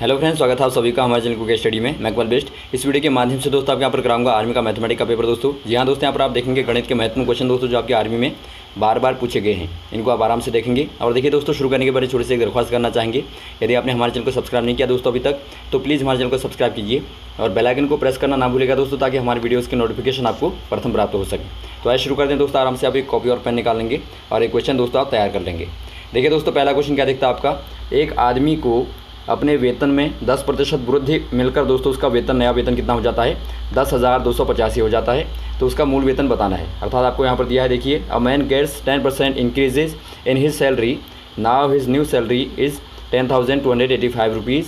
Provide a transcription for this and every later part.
Hello friends, स्वागत है आप सभी का हमारे चैनल कुकिंग स्टडी में। मैं इकबाल बेस्ट। इस वीडियो के माध्यम से दोस्तों आपके यहाँ पर कराऊंगा आर्मी का मैथमेटिक्स का पेपर दोस्तों। जी हाँ दोस्तों, यहाँ पर आप देखेंगे गणित के महत्वपूर्ण क्वेश्चन दोस्तों जो आपके आर्मी में बार बार पूछे गए हैं। इनको आप आराम से देखेंगे। और देखिए दोस्तों, शुरू करने के बारे छोटी सी एक दरख्वास्त करना चाहेंगे। यदि आपने हमारे चैनल को सब्सक्राइब नहीं किया दोस्तों अभी तक, तो प्लीज़ हमारे चैनल को सब्सक्राइब कीजिए और बेल आइकन को प्रेस करना ना भूलिएगा दोस्तों, ताकि हमारे वीडियोज़ की नोटिफिकेशन आपको प्रथम प्राप्त हो सके। तो आइए शुरू कर दें दोस्तों। आराम से आप एक कॉपी और पेन निकाल लेंगे और एक क्वेश्चन दोस्तों आप तैयार कर लेंगे। देखिए दोस्तों, पहला क्वेश्चन क्या दिखता है आपका। एक आदमी को अपने वेतन में 10% वृद्धि मिलकर दोस्तों उसका वेतन, नया वेतन कितना हो जाता है, 10,285 हो जाता है। तो उसका मूल वेतन बताना है। अर्थात आपको यहाँ पर दिया है, देखिए, a man gets 10% increase in his salary, now his new salary is 10,285 rupees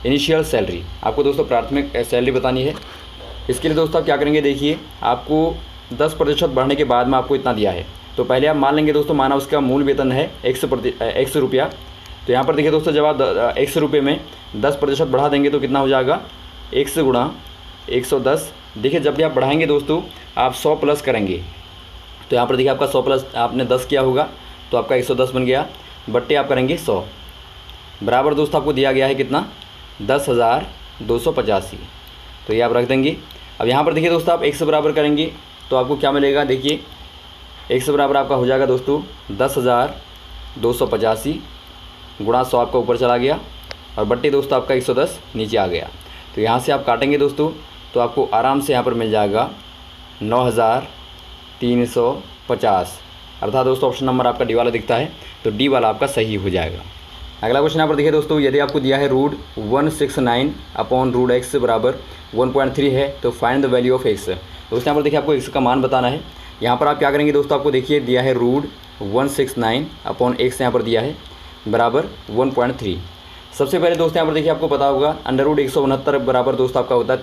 initial salary. आपको दोस्तों प्राथमिक सैलरी बतानी है। इसके लिए दोस्तों आप क्या करेंगे, देखिए, आपको 10% बढ़ने के बाद में आपको इतना दिया है। तो पहले आप मान लेंगे दोस्तों, माना उसका मूल वेतन है 100 रुपया। तो यहाँ पर देखिए दोस्तों, जब आप 100 रुपये में 10% बढ़ा देंगे तो कितना हो जाएगा, 1 गुणा 110। देखिए, जब भी आप बढ़ाएंगे दोस्तों आप 100 प्लस करेंगे। तो यहाँ पर देखिए आपका 100 प्लस आपने 10 किया होगा तो आपका 110 बन गया, बट्टे आप करेंगे 100 बराबर दोस्तों आपको दिया गया है कितना, 10,285। तो ये आप रख देंगे। अब यहाँ पर देखिए दोस्तों, आप 1 से बराबर करेंगे तो आपको क्या मिलेगा, देखिए 1 से बराबर आपका हो जाएगा दोस्तों 10,285 गुणा 100 आपका ऊपर चला गया और बट्टे दोस्तों आपका 110 नीचे आ गया। तो यहाँ से आप काटेंगे दोस्तों तो आपको आराम से यहाँ पर मिल जाएगा 9,350। अर्थात दोस्तों ऑप्शन नंबर आपका डी वाला दिखता है, तो डी वाला आपका सही हो जाएगा। अगला क्वेश्चन यहाँ पर देखिए दोस्तों, यदि आपको दिया है रूट 169 अपॉन रूट एक्स बराबर 1.3 है तो find the value of x. दोस्तों यहाँ पर देखिए आपको एक्स का मान बताना है। यहाँ पर आप क्या करेंगे दोस्तों, आपको देखिए दिया है रूट 169 अपॉन एक्स यहाँ पर दिया है बराबर 1.3। सबसे पहले दोस्तों यहाँ पर देखिए आपको पता होगा अंडर रूट 169 बराबर दोस्तों आपका होता है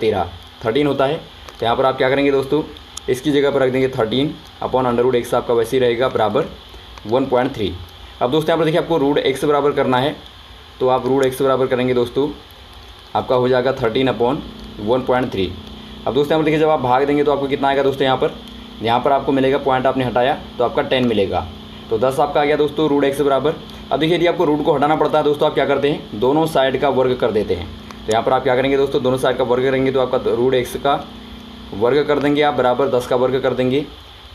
13 होता है। तो यहाँ पर आप क्या करेंगे दोस्तों, इसकी जगह पर रख देंगे 13 अपॉन अंडर रूट एक्स आपका वैसे ही रहेगा बराबर 1.3। अब दोस्तों यहाँ पर देखिए आपको रूट एक्स बराबर करना है, तो आप रूट एक्स बराबर करेंगे दोस्तों आपका हो जाएगा 13 अपॉन 1.3। अब दोस्तों यहाँ पर देखिए जब आप भाग देंगे तो आपको कितना आएगा दोस्तों, यहाँ पर आपको मिलेगा, पॉइंट आपने हटाया तो आपका 10 मिलेगा। तो 10 आपका आ गया दोस्तों रूट एक्स बराबर। अब देखिए यदि आपको रूट को हटाना पड़ता है दोस्तों, आप क्या करते हैं, दोनों साइड का वर्ग कर देते हैं। तो यहाँ पर आप क्या करेंगे दोस्तों, दोनों साइड का वर्ग करेंगे तो आपका रूट एक्स का वर्ग कर देंगे आप बराबर 10 का वर्ग कर देंगे।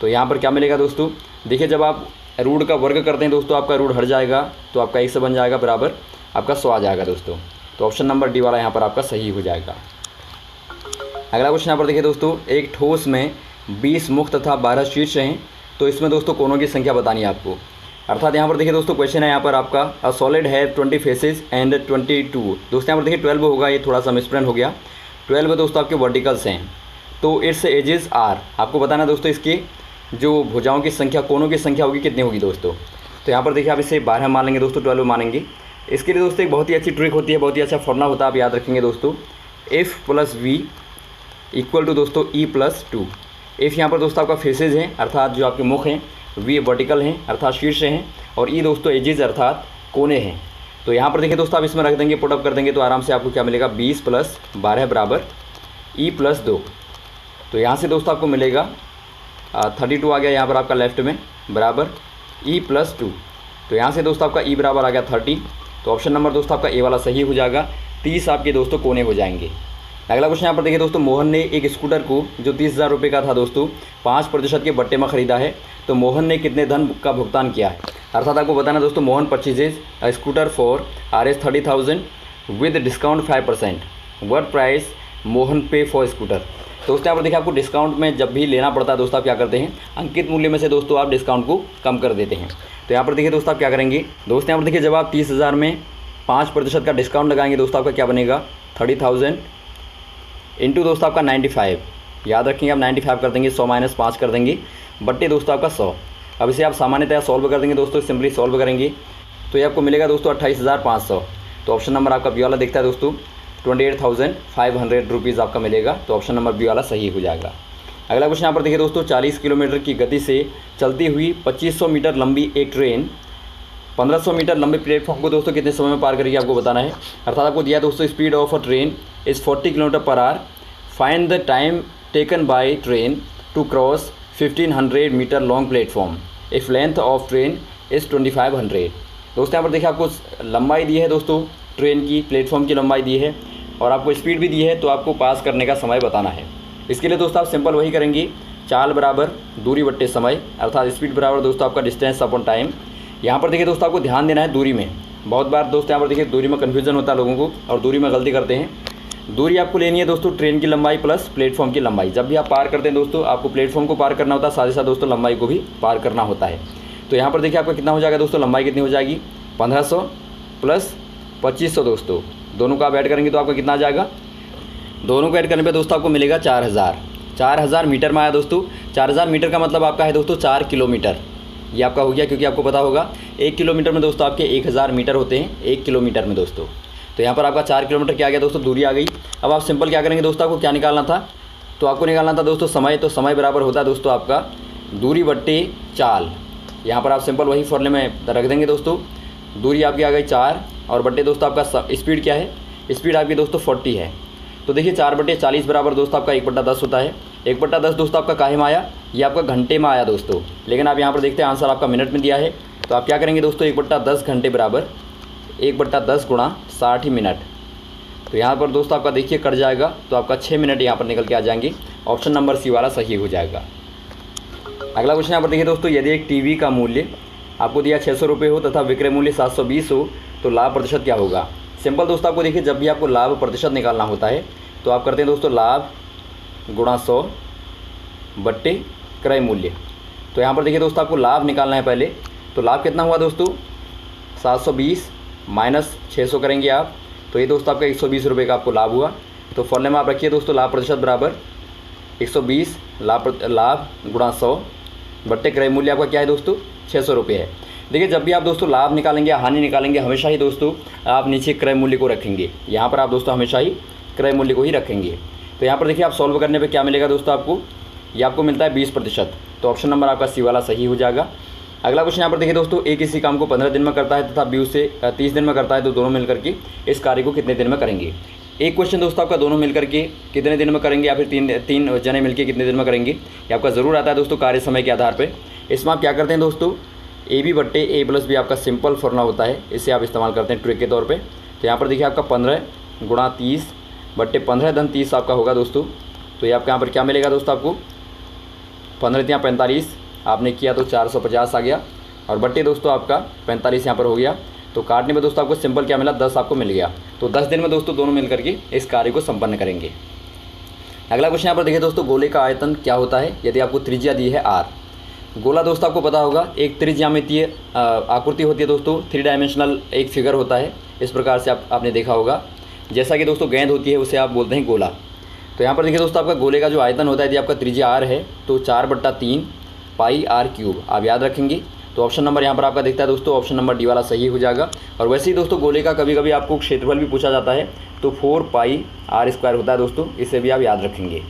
तो यहाँ पर क्या मिलेगा दोस्तों, देखिए जब आप रूट का वर्ग करते हैं दोस्तों आपका रूट हट जाएगा तो आपका एक्स बन जाएगा बराबर आपका 100 आ जाएगा दोस्तों। तो ऑप्शन नंबर डी वाला यहाँ पर आपका सही हो जाएगा। अगला क्वेश्चन यहाँ पर देखिए दोस्तों, एक ठोस में 20 मुख तथा 12 शीर्ष हैं, तो इसमें दोस्तों कोनों की संख्या बतानी है आपको। अर्थात यहाँ पर देखिए दोस्तों क्वेश्चन है यहाँ पर आपका, अ सॉलिड है 20 फेसेस एंड 22। दोस्तों यहाँ पर देखिए 12 होगा, ये थोड़ा सा मिसप्रिंट हो गया। 12 दोस्तों आपके वर्टिकल्स हैं, तो इट्स एजेस आर। आपको बताना दोस्तों इसकी जो भुजाओं की संख्या, कोनों की संख्या होगी कितनी होगी दोस्तों। तो यहाँ पर देखिए आप इसे 12 मान लेंगे दोस्तों, 12 मानेंगे। इसके लिए दोस्तों एक बहुत ही अच्छी ट्रिक होती है, बहुत ही अच्छा फॉर्मूला होता है, आप याद रखेंगे दोस्तों, f plus v equal to दोस्तों ई प्लस 2। एफ यहाँ पर दोस्तों आपका फेसेज है, अर्थात जो आपके मुख हैं, वी वर्टिकल हैं अर्थात शीर्ष हैं, और ई दोस्तों एजेस अर्थात कोने हैं। तो यहाँ पर देखिए दोस्तों आप इसमें रख देंगे, पुटअप कर देंगे तो आराम से आपको क्या मिलेगा, 20 + 12 बराबर ई प्लस 2। तो यहाँ से दोस्तों आपको मिलेगा 32 आ गया यहाँ पर आपका लेफ्ट में बराबर ई प्लस 2। तो यहाँ से दोस्तों आपका ई बराबर आ गया 30। तो ऑप्शन नंबर दोस्तों आपका ए वाला सही हो जाएगा। 30 आपके दोस्तों कोने हो जाएंगे। अगला क्वेश्चन यहाँ पर देखिए दोस्तों, मोहन ने एक स्कूटर को जो 30,000 रुपये का था दोस्तों 5% के बट्टे में ख़रीदा है, तो मोहन ने कितने धन का भुगतान किया है। अर्थात आपको बताना दोस्तों, Mohan purchases a scooter for Rs 30,000 with discount 5%, what price Mohan पे फॉर स्कूटर। दोस्तों यहाँ पर देखिए आपको डिस्काउंट में जब भी लेना पड़ता है दोस्तों आप क्या करते हैं, अंकित मूल्य में से दोस्तों आप डिस्काउंट को कम कर देते हैं। तो यहाँ पर देखिए दोस्तों आप क्या करेंगे, दोस्तों यहाँ पर देखिए जब आप 30,000 में 5% का डिस्काउंट लगाएंगे दोस्तों आपका क्या बनेगा, 30,000 इंटू दोस्तों आपका 95। याद रखेंगे आप 95 कर देंगे, 100 - 5 कर देंगे, बट्टे दोस्तों आपका 100। अब इसे आप सामान्यतः सॉल्व कर देंगे दोस्तों, सिंपली सॉल्व करेंगे तो ये आपको मिलेगा दोस्तों 28,500। तो ऑप्शन नंबर आपका बी वाला दिखता है दोस्तों, 28,500 रुपीज़ आपका मिलेगा। तो ऑप्शन नंबर बी वाला सही हो जाएगा। अगला क्वेश्चन यहाँ पर देखिए दोस्तों, 40 किलोमीटर की गति से चलती हुई 2500 मीटर लंबी एक ट्रेन 1500 मीटर लंबे प्लेटफॉर्म को दोस्तों कितने समय में पार करेगी आपको बताना है। अर्थात आपको दिया दोस्तों, speed of a train is 40 kilometre per hour, find the time taken by train to cross 1500 metre long platform if length of train is 2500। दोस्तों यहाँ पर देखिए आपको लंबाई दी है दोस्तों ट्रेन की प्लेटफॉर्म की लंबाई दी है और आपको स्पीड भी दी है, तो आपको पास करने का समय बताना है। इसके लिए दोस्तों आप सिंपल वही करेंगे, चाल बराबर दूरी बट्टे समय, अर्थात स्पीड बराबर दोस्तों आपका डिस्टेंस अपॉन टाइम। यहाँ पर देखिए दोस्तों आपको ध्यान देना है दूरी में। बहुत बार दोस्तों यहाँ पर देखिए दूरी में कन्फ्यूजन होता है लोगों को और दूरी में गलती करते हैं। दूरी आपको लेनी है दोस्तों ट्रेन की लंबाई प्लस प्लेटफॉर्म की लंबाई। जब भी आप पार करते हैं दोस्तों, आपको प्लेटफॉर्म को पार करना होता है, साथ ही साथ दोस्तों लंबाई को भी पार करना होता है। तो यहाँ पर देखिए आपका कितना हो जाएगा दोस्तों, लंबाई कितनी हो जाएगी 1500 प्लस 2500 दोस्तों, दोनों का आप ऐड करेंगे तो आपका कितना आ जाएगा, दोनों को ऐड करने पे दोस्तों आपको मिलेगा 4000 मीटर में आया दोस्तों। 4000 मीटर का मतलब आपका है दोस्तों 4 किलोमीटर, ये आपका हो गया, क्योंकि आपको पता होगा 1 किलोमीटर में दोस्तों आपके 1000 मीटर होते हैं 1 किलोमीटर में दोस्तों। तो यहाँ पर आपका 4 किलोमीटर क्या आ गया दोस्तों, दूरी आ गई। अब आप सिंपल क्या करेंगे दोस्तों, आपको क्या निकालना था, तो आपको निकालना था दोस्तों समय। तो समय बराबर होता है दोस्तों आपका दूरी बट्टे चाल। यहाँ पर आप सिंपल वही फॉर्मूले में रख देंगे दोस्तों। दूरी आपकी आ गई 4 और बट्टे दोस्तों आपका स्पीड क्या है, स्पीड आपकी दोस्तों 40 है। तो देखिए 4/40 बराबर दोस्तों आपका 1/10 होता है। 1/10 दोस्तों आपका काहे में आया, ये आपका घंटे में आया दोस्तों, लेकिन आप यहाँ पर देखते हैं आंसर आपका मिनट में दिया है। तो आप क्या करेंगे दोस्तों, 1/10 घंटे बराबर 1/10 गुणा 60 मिनट। तो यहाँ पर दोस्तों आपका देखिए कट जाएगा, तो आपका 6 मिनट यहाँ पर निकल के आ जाएंगे। ऑप्शन नंबर सी वाला सही हो जाएगा। अगला क्वेश्चन यहाँ पर देखिए दोस्तों, यदि एक टीवी का मूल्य आपको दिया 600 रुपये हो तथा विक्रय मूल्य 720 हो तो लाभ प्रतिशत क्या होगा। सिंपल दोस्तों आपको देखिए, जब भी आपको लाभ प्रतिशत निकालना होता है तो आप करते हैं दोस्तों लाभ गुणा 100 बट्टे क्रय मूल्य। तो यहाँ पर देखिए दोस्तों आपको लाभ निकालना है पहले। तो लाभ कितना हुआ दोस्तों, 720 माइनस 600 करेंगे आप, तो ये दोस्तों आपका 120 रुपये का आपको लाभ हुआ। तो फॉर्मूले में आप रखिए दोस्तों लाभ प्रतिशत बराबर 120 लाभ गुणा 100 बट्टे क्रय मूल्य आपका क्या है दोस्तों 600 रुपये है। देखिए जब भी आप दोस्तों लाभ निकालेंगे या हानि निकालेंगे, हमेशा ही दोस्तों आप नीचे क्रय मूल्य को रखेंगे। यहाँ पर आप दोस्तों हमेशा ही क्रय मूल्य को ही रखेंगे। तो यहाँ पर देखिए आप सॉल्व करने पे क्या मिलेगा दोस्तों आपको, ये आपको मिलता है 20%। तो ऑप्शन नंबर आपका सी वाला सही हो जाएगा। अगला क्वेश्चन यहाँ पर देखिए दोस्तों, एक किसी काम को 15 दिन में करता है तथा बी उसे 30 दिन में करता है, तो दोनों मिलकर के इस कार्य को कितने दिन में करेंगे। एक क्वेश्चन दोस्तों आपका दोनों मिलकर के कितने दिन में करेंगे या फिर तीन जने मिलकर कितने दिन में करेंगे, ये आपका ज़रूर आता है दोस्तों कार्य समय के आधार पर। इसमें आप क्या करते हैं दोस्तों, ए बी बट्टे ए प्लस बी आपका सिंपल फॉर्मूला होता है, इसे आप इस्तेमाल करते हैं ट्रिक के तौर पे। तो यहाँ पर देखिए आपका 15 गुणा 30 बट्टे 15 धन 30 आपका होगा दोस्तों। तो ये आपका यहाँ पर क्या मिलेगा दोस्तों, आपको 15 या 45 आपने किया तो 450 आ गया और बट्टे दोस्तों आपका 45 यहाँ पर हो गया। तो काटने में दोस्तों आपको सिंपल क्या मिला, 10 आपको मिल गया। तो 10 दिन में दोस्तों दोनों मिल करके इस कार्य को संपन्न करेंगे। अगला क्वेश्चन यहाँ पर देखिए दोस्तों, गोले का आयतन क्या होता है यदि आपको त्रिज्या दी है r। गोला दोस्तों आपको पता होगा एक त्रिज्यामितीय आकृति होती है दोस्तों, 3 डायमेंशनल एक फिगर होता है। इस प्रकार से आपने देखा होगा, जैसा कि दोस्तों गेंद होती है उसे आप बोलते हैं गोला। तो यहाँ पर देखिए दोस्तों आपका गोले का जो आयतन होता है, यदि आपका त्रिज्या r है तो 4/3 पाई r³ आप याद रखेंगे। तो ऑप्शन नंबर यहाँ पर आपका दिखता है दोस्तों, ऑप्शन नंबर डी वाला सही हो जाएगा। और वैसे ही दोस्तों गोले का कभी कभी आपको क्षेत्रफल भी पूछा जाता है, तो 4 पाई r² होता है दोस्तों, इसे भी आप याद रखेंगे।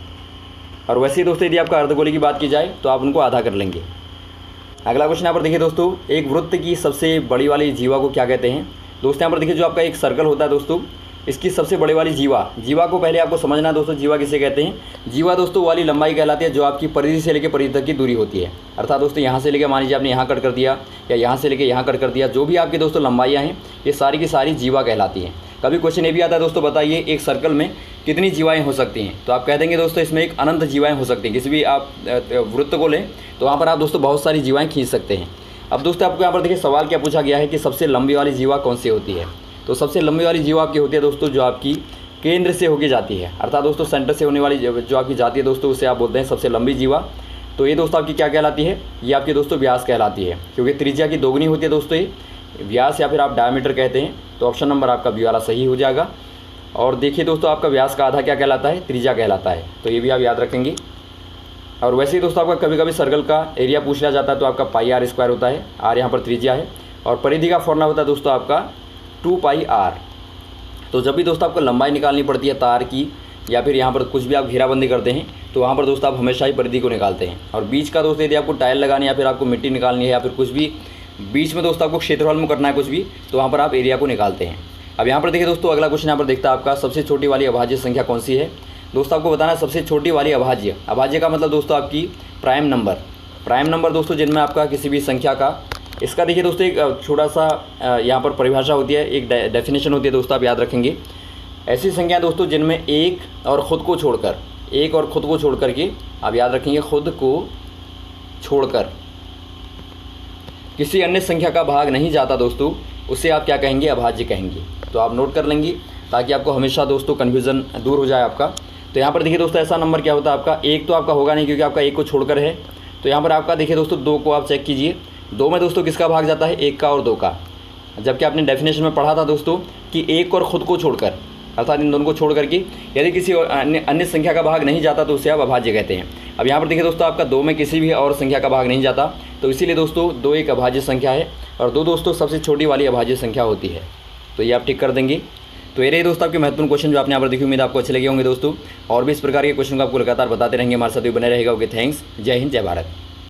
और वैसे ही दोस्तों यदि आपका अर्धगोले की बात की जाए तो आप उनको आधा कर लेंगे। अगला क्वेश्चन यहाँ पर देखिए दोस्तों, एक वृत्त की सबसे बड़ी वाली जीवा को क्या कहते हैं। दोस्तों यहाँ पर देखिए जो आपका एक सर्कल होता है दोस्तों, इसकी सबसे बड़ी वाली जीवा को पहले आपको समझना है दोस्तों, जीवा किसे कहते हैं। जीवा दोस्तों वाली लंबाई कहलाती है जो आपकी परिधि से लेकर परिधि तक की दूरी होती है। अर्थात दोस्तों यहाँ से लेकर मान लीजिए आपने यहाँ कट कर दिया या यहाँ से लेकर यहाँ कट कर दिया, जो भी आपकी दोस्तों लंबाइयाँ हैं ये सारी की सारी जीवा कहलाती हैं। कभी क्वेश्चन ये भी आता है दोस्तों, बताइए एक सर्कल में कितनी जीवाएँ हो सकती हैं, तो आप कह देंगे दोस्तों इसमें एक अनंत जीवाएँ हो सकती हैं। किसी भी आप वृत्त को लें तो वहाँ पर आप दोस्तों बहुत सारी जीवाएँ खींच सकते हैं। अब दोस्तों आपको यहाँ पर देखिए सवाल क्या पूछा गया है कि सबसे लंबी वाली जीवा कौन सी होती है। तो सबसे लंबी वाली जीवा आपकी होती है दोस्तों जो आपकी केंद्र से होके जाती है, अर्थात दोस्तों सेंटर से होने वाली जो आपकी जाती है दोस्तों, उसे आप बोलते हैं सबसे लंबी जीवा। तो ये दोस्तों आपकी क्या कहलाती है, ये आपकी दोस्तों व्यास कहलाती है, क्योंकि त्रिज्या की दोगुनी होती है दोस्तों ये व्यास, या फिर आप डायमीटर कहते हैं। तो ऑप्शन नंबर आपका बी वाला सही हो जाएगा। और देखिए दोस्तों आपका व्यास का आधा क्या कहलाता है, त्रिज्या कहलाता है, तो ये भी आप याद रखेंगे। और वैसे ही दोस्तों आपका कभी कभी सर्कल का एरिया पूछ लिया जाता है, तो आपका पाई r² होता है, r यहाँ पर त्रिज्या है और परिधि का फॉर्मूला होता है दोस्तों आपका 2 पाई r। तो जब भी दोस्तों आपको लंबाई निकालनी पड़ती है तार की, या फिर यहाँ पर कुछ भी आप घेराबंदी करते हैं, तो वहाँ पर दोस्तों आप हमेशा ही परिधि को निकालते हैं। और बीच का दोस्तों यदि आपको टाइल लगानी है या फिर आपको मिट्टी निकालनी है या फिर कुछ भी बीच में दोस्तों आपको क्षेत्रफल में करना है कुछ भी, तो वहाँ पर आप एरिया को निकालते हैं। अब यहाँ पर देखिए दोस्तों अगला क्वेश्चन यहाँ पर देखता है आपका सबसे छोटी वाली अभाज्य संख्या कौन सी है। दोस्तों आपको बताना है सबसे छोटी वाली अभाज्य का मतलब दोस्तों आपकी प्राइम नंबर दोस्तों जिनमें आपका किसी भी संख्या का इसका देखिए दोस्तों एक छोटा सा यहाँ पर परिभाषा होती है, एक डेफिनेशन होती है दोस्तों, आप याद रखेंगे। ऐसी संख्या दोस्तों जिनमें एक और ख़ुद को छोड़कर के आप याद रखेंगे, खुद को छोड़कर किसी अन्य संख्या का भाग नहीं जाता दोस्तों, उसे आप क्या कहेंगे, अभाज्य कहेंगे। तो आप नोट कर लेंगे ताकि आपको हमेशा दोस्तों कन्फ्यूज़न दूर हो जाए आपका। तो यहाँ पर देखिए दोस्तों ऐसा नंबर क्या होता है आपका, एक तो आपका होगा नहीं क्योंकि आपका एक को छोड़कर है। तो यहाँ पर आपका देखिए दोस्तों 2 को आप चेक कीजिए, 2 में दोस्तों किसका भाग जाता है, 1 का और 2 का। जबकि आपने डेफिनेशन में पढ़ा था दोस्तों कि एक और ख़ुद को छोड़कर, अर्थात इन दोनों को छोड़ करके यदि किसी अन्य संख्या का भाग नहीं जाता तो उसे आप अभाज्य कहते हैं। अब यहाँ पर देखिए दोस्तों आपका 2 में किसी भी और संख्या का भाग नहीं जाता, तो इसीलिए दोस्तों 2 एक अभाज्य संख्या है और 2 दोस्तों सबसे छोटी वाली अभाज्य संख्या होती है। तो ये आप टिक कर देंगे। तो ये रही दोस्तों आपके महत्वपूर्ण क्वेश्चन जो आपने यहाँ पर देखी। उम्मीद आपको अच्छे लगे होंगे दोस्तों, और भी इस प्रकार के क्वेश्चन को आपको लगातार बताते रहेंगे, हमारे साथ भी बने रहेगा। ओके, थैंक्स, जय हिंद, जय भारत।